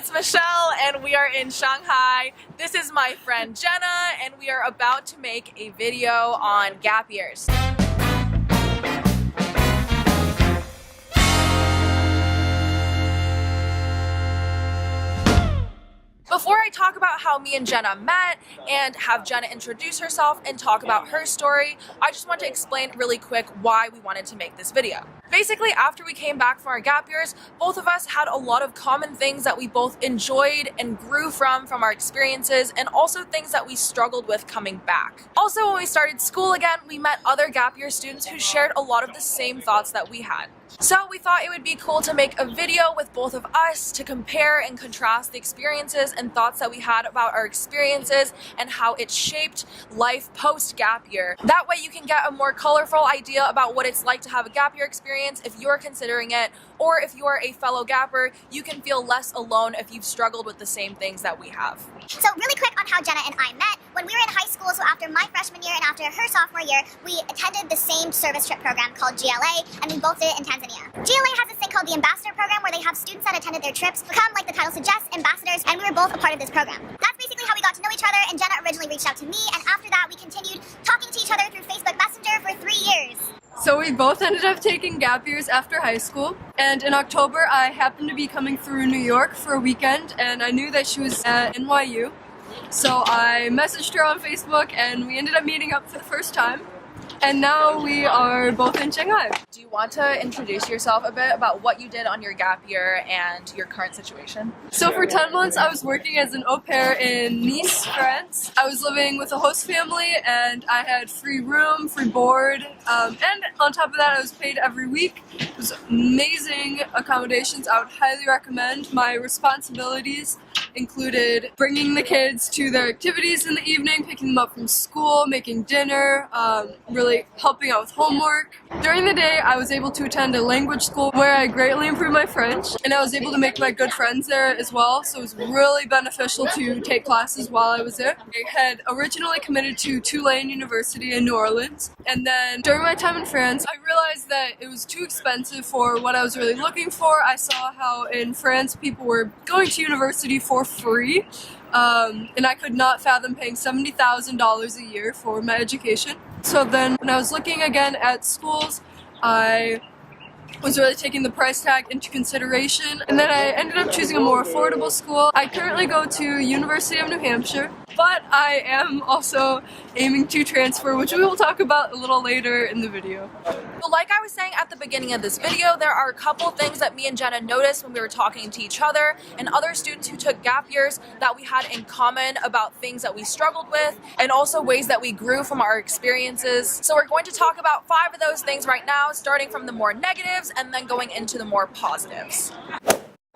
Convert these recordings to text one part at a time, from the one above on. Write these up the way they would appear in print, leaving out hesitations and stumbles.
it's Michelle and we are in Shanghai. This is my friend Jennah and we are about to make a video on gap years. Before I talk about how me and Jennah met and have Jennah introduce herself and talk about her story, I just want to explain really quick why we wanted to make this video. Basically, after we came back from our gap years, both of us had a lot of common things that we both enjoyed and grew from our experiences, and also things that we struggled with coming back. Also, when we started school again, we met other gap year students who shared a lot of the same thoughts that we had. So we thought it would be cool to make a video with both of us to compare and contrast the experiences and thoughts that we had about our experiences and how it shaped life post-gap year. That way you can get a more colorful idea about what it's like to have a gap year experience if you're considering it, or if you are a fellow gapper, you can feel less alone if you've struggled with the same things that we have. So really quick on how Jennah and I met. When we were in high school, so after my freshman year and after her sophomore year, we attended the same service trip program called GLA, and we both did it in Tanzania. GLA has this thing called the Ambassador Program where they have students that attended their trips become, like the title suggests, ambassadors, and we were both a part of this program. That's basically how we got to know each other, and Jennah originally reached out to me, and after that we continued talking to each other through Facebook Messenger for 3 years. So we both ended up taking gap years after high school, and in October I happened to be coming through New York for a weekend, and I knew that she was at NYU. So I messaged her on Facebook and we ended up meeting up for the first time. And now we are both in Shanghai. Do you want to introduce yourself a bit about what you did on your gap year and your current situation? So for 10 months I was working as an au pair in Nice, France. I was living with a host family and I had free room, free board, and on top of that I was paid every week. It was amazing accommodations. I would highly recommend. My responsibilities included bringing the kids to their activities in the evening, picking them up from school, making dinner, really helping out with homework. During the day, I was able to attend a language school where I greatly improved my French, and I was able to make my good friends there as well, so it was really beneficial to take classes while I was there. I had originally committed to Tulane University in New Orleans, and then during my time in France, I realized that it was too expensive for what I was really looking for. I saw how in France people were going to university for free, and I could not fathom paying $70,000 a year for my education. So then when I was looking again at schools, I was really taking the price tag into consideration, and then I ended up choosing a more affordable school. I currently go to University of New Hampshire, but I am also aiming to transfer, which we will talk about a little later in the video. So like I was saying at the beginning of this video, there are a couple things that me and Jennah noticed when we were talking to each other and other students who took gap years that we had in common about things that we struggled with, and also ways that we grew from our experiences. So we're going to talk about 5 of those things right now, starting from the more negatives and then going into the more positives.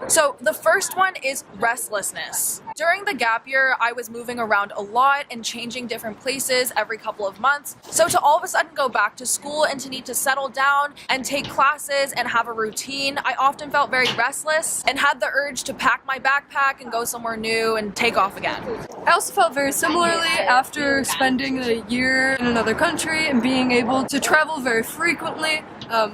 So the first one is restlessness. During the gap year, I was moving around a lot and changing different places every couple of months. So to all of a sudden go back to school and to need to settle down and take classes and have a routine, I often felt very restless and had the urge to pack my backpack and go somewhere new and take off again. I also felt very similarly after spending a year in another country and being able to travel very frequently.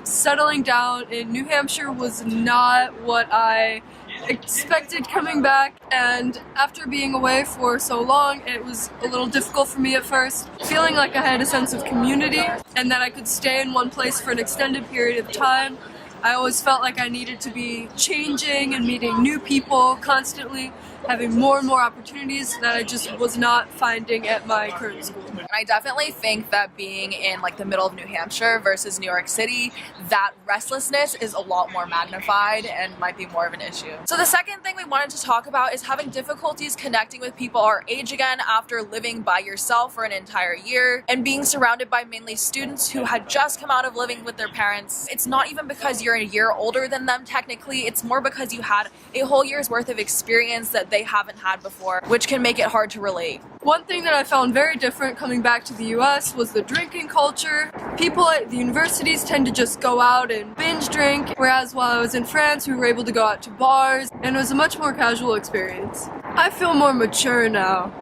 Settling down in New Hampshire was not what I expected coming back, and after being away for so long it was a little difficult for me at first. Feeling like I had a sense of community and that I could stay in one place for an extended period of time. I always felt like I needed to be changing and meeting new people constantly, having more and more opportunities that I just was not finding at my current school. And I definitely think that being in like the middle of New Hampshire versus New York City, that restlessness is a lot more magnified and might be more of an issue. So the second thing we wanted to talk about is having difficulties connecting with people our age again after living by yourself for an entire year and being surrounded by mainly students who had just come out of living with their parents. It's not even because you're a year older than them technically, it's more because you had a whole year's worth of experience that they haven't had before, which can make it hard to relate. One thing that I found very different coming back to the US was the drinking culture. People at the universities tend to just go out and binge drink, whereas while I was in France we were able to go out to bars, and it was a much more casual experience. I feel more mature now.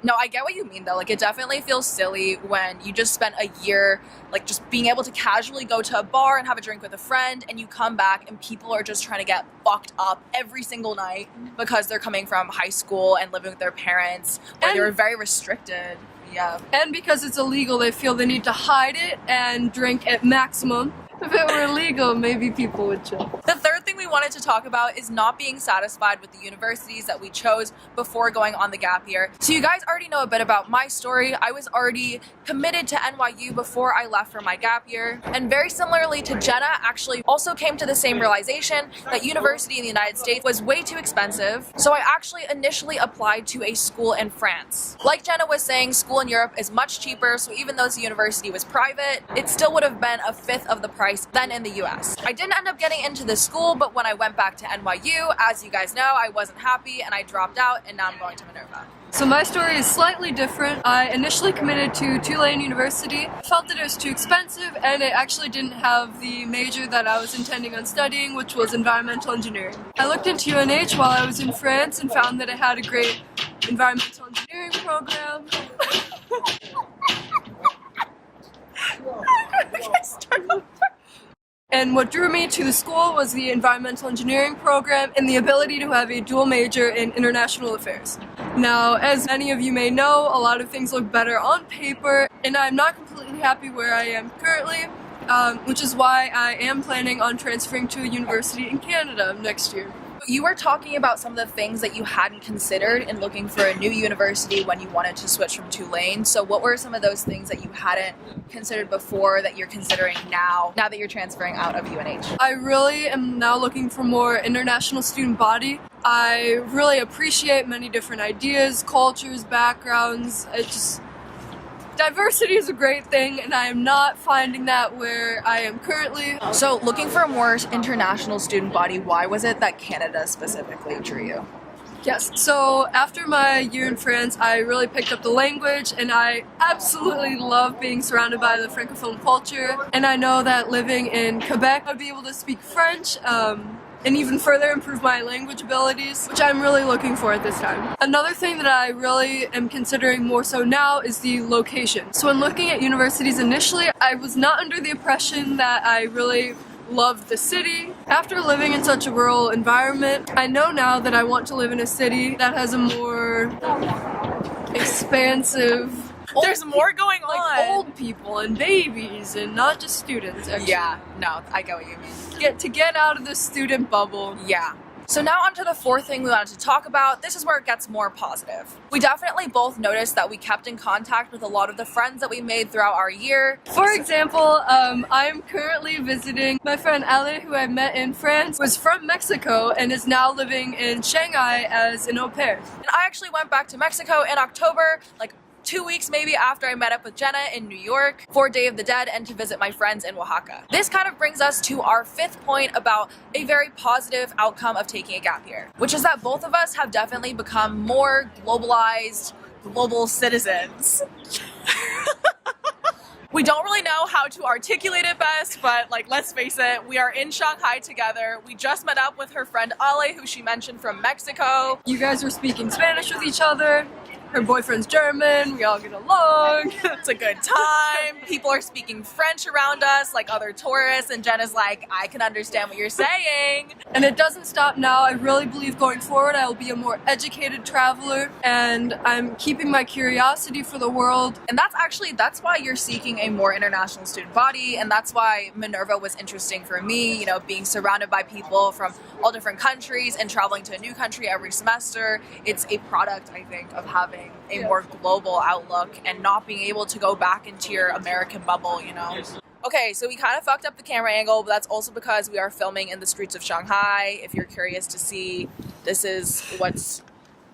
No, I get what you mean though. Like, it definitely feels silly when you just spent a year like just being able to casually go to a bar and have a drink with a friend, and you come back and people are just trying to get fucked up every single night because they're coming from high school and living with their parents, or they're very restricted. Yeah. And because it's illegal, they feel the need to hide it and drink at maximum. If it were illegal, maybe people would chill. The third thing we wanted to talk about is not being satisfied with the universities that we chose before going on the gap year. So you guys already know a bit about my story. I was already committed to NYU before I left for my gap year. And very similarly to Jennah, actually also came to the same realization that university in the United States was way too expensive. So I actually initially applied to a school in France. Like Jennah was saying, school in Europe is much cheaper, so even though the university was private, it still would have been a fifth of the price than in the US. I didn't end up getting into the school, but when I went back to NYU, as you guys know, I wasn't happy and I dropped out, and now I'm going to Minerva. So my story is slightly different. I initially committed to Tulane University, felt that it was too expensive, and it actually didn't have the major that I was intending on studying, which was environmental engineering. I looked into UNH while I was in France and found that it had a great environmental engineering program. And what drew me to the school was the environmental engineering program and the ability to have a dual major in international affairs. Now, as many of you may know, a lot of things look better on paper, and I'm not completely happy where I am currently, which is why I am planning on transferring to a university in Canada next year. You were talking about some of the things that you hadn't considered in looking for a new university when you wanted to switch from Tulane. So what were some of those things that you hadn't considered before that you're considering now that you're transferring out of UNH? I really am now looking for more international student body. I really appreciate many different ideas, cultures, backgrounds. Diversity is a great thing, and I am not finding that where I am currently. So looking for a more international student body, why was it that Canada specifically drew you? Yes, so after my year in France, I really picked up the language, and I absolutely love being surrounded by the Francophone culture. And I know that living in Quebec, I'd be able to speak French, and even further improve my language abilities, which I'm really looking for at this time. Another thing that I really am considering more so now is the location. So when looking at universities initially, I was not under the impression that I really loved the city. After living in such a rural environment, I know now that I want to live in a city that has a more expansive... There's more going on. Like old people and babies and not just students. Actually. Yeah, no, I get what you mean. Get out of the student bubble. Yeah. So now on to the fourth thing we wanted to talk about. This is where it gets more positive. We definitely both noticed that we kept in contact with a lot of the friends that we made throughout our year. For example, I'm currently visiting my friend Ale, who I met in France, was from Mexico and is now living in Shanghai as an au pair. And I actually went back to Mexico in October, like 2 weeks maybe after I met up with Jennah in New York for Day of the Dead and to visit my friends in Oaxaca. This kind of brings us to our fifth point about a very positive outcome of taking a gap year, which is that both of us have definitely become more globalized, global citizens. We don't really know how to articulate it best, but like, let's face it, we are in Shanghai together. We just met up with her friend Ale, who she mentioned from Mexico. You guys are speaking Spanish with each other. Her boyfriend's German, we all get along. It's a good time. People are speaking French around us like other tourists, and Jennah's like, I can understand what you're saying. And it doesn't stop now. I really believe going forward I will be a more educated traveler, and I'm keeping my curiosity for the world. And that's why you're seeking a more international student body, and that's why Minerva was interesting for me, you know, being surrounded by people from all different countries and traveling to a new country every semester. It's a product, I think, of having a more global outlook and not being able to go back into your American bubble, you know? Okay, so we kind of fucked up the camera angle, but that's also because we are filming in the streets of Shanghai. If you're curious to see, this is what's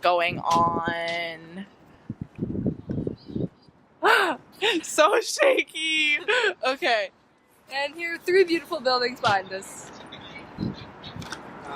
going on. So shaky. Okay. And here are 3 beautiful buildings behind us.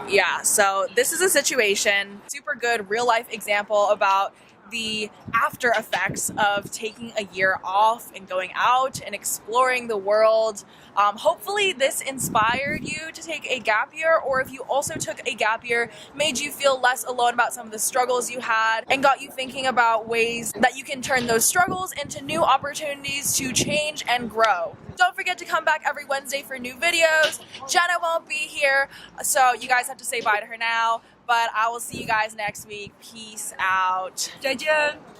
Yeah, so this is a situation, super good real life example about the after effects of taking a year off and going out and exploring the world. Hopefully this inspired you to take a gap year, or if you also took a gap year, made you feel less alone about some of the struggles you had and got you thinking about ways that you can turn those struggles into new opportunities to change and grow. Don't forget to come back every Wednesday for new videos. Jennah won't be here, so you guys have to say bye to her now, but I will see you guys next week. Peace out. 再见。